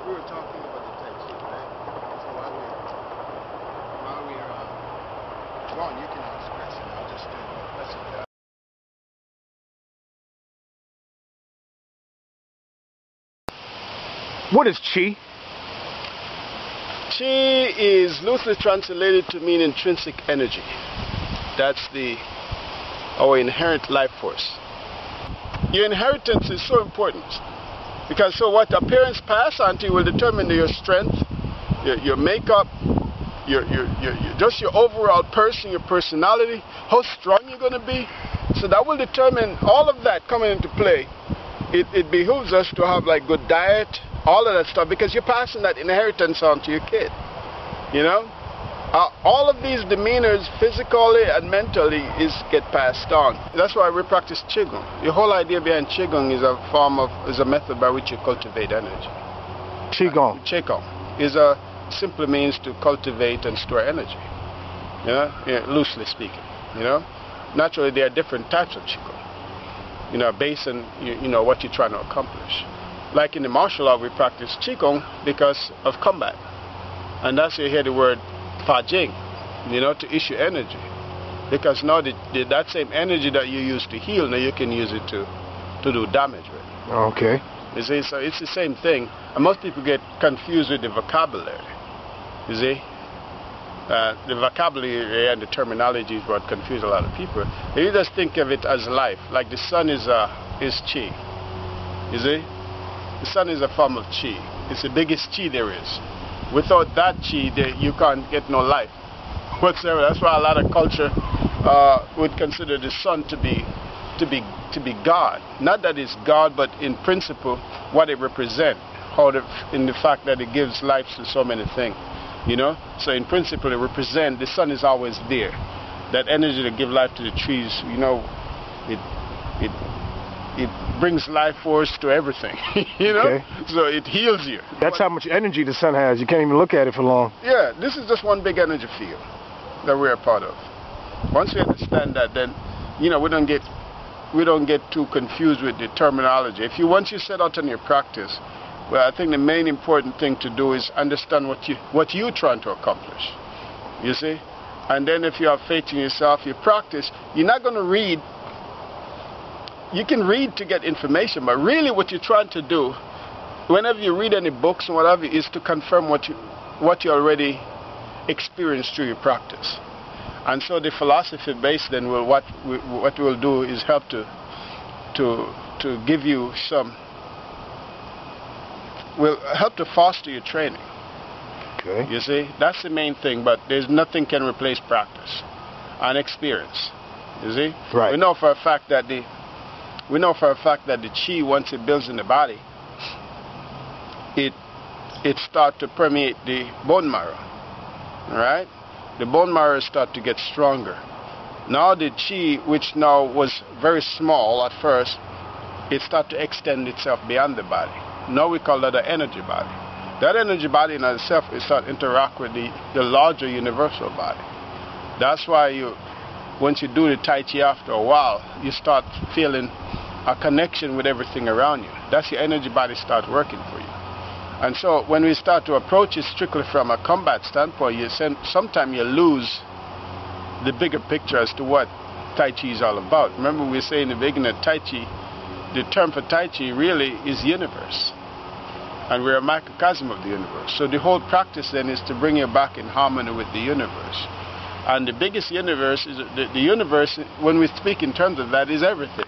We were talking about the Tai Chi, right? So while we're Ron, you can ask the question. I'll just do the question. What is Qi? Qi is loosely translated to mean intrinsic energy. That's our inherent life force. Your inheritance is so important because what appearance pass on to you will determine your strength, your makeup, just your overall person, your personality, how strong you're going to be. So that will determine all of that coming into play. It behooves us to have like good diet, all of that stuff, because you're passing that inheritance on to your kid. You know, all of these demeanors, physically and mentally, get passed on. That's why we practice Qigong. The whole idea behind Qigong is a method by which you cultivate energy. Qigong. Qigong is a simple means to cultivate and store energy. Loosely speaking. Naturally there are different types of Qigong. Based on what you're trying to accomplish. Like in the martial art, we practice Qigong because of combat. And that's where you hear the word Fa Jing, to issue energy. Because now that same energy that you use to heal, now you can use it to do damage with. Okay. You see, so it's the same thing. And most people get confused with the vocabulary. You see? The vocabulary and the terminology is what confuse a lot of people. You just think of it as life. Like the sun is Qi. You see? The sun is a form of Qi. It's the biggest Qi there is. Without that Qi, you can't get no life whatsoever. That's why a lot of culture would consider the sun to be God. Not that it's God, but in principle, what it represents. In the fact that it gives life to so many things. So in principle, it represents the sun is always there. That energy that gives life to the trees, it brings life force to everything, Okay. So it heals you. That's how much energy the sun has. You can't even look at it for long. Yeah, this is just one big energy field that we're a part of. Once we understand that, then, we don't get too confused with the terminology. Once you set out on your practice, well, I think the main important thing to do is understand what you're trying to accomplish. You see? And then if you have faith in yourself, you practice, you're not going to read. You can read to get information, but really what you're trying to do, whenever you read any books and whatever, is to confirm what you already experienced through your practice. And so the philosophy base then what we'll do is help to give you will help to foster your training. Okay. You see, that's the main thing, but there's nothing can replace practice and experience. You see? Right. We know for a fact that the Qi, once it builds in the body, it starts to permeate the bone marrow. Alright? The bone marrow starts to get stronger. Now the Qi, which now was very small at first, it starts to extend itself beyond the body. Now we call that an energy body. That energy body in itself is start to interact with the larger universal body. That's why once you do the Tai Chi after a while, you start feeling a connection with everything around you. That's your energy body start working for you. And so when we start to approach it strictly from a combat standpoint, sometimes you lose the bigger picture as to what Tai Chi is all about. Remember we say in the beginning that Tai Chi, the term for Tai Chi really is universe. And we're a microcosm of the universe. So the whole practice then is to bring you back in harmony with the universe. And the biggest universe is the universe, when we speak in terms of that, is everything.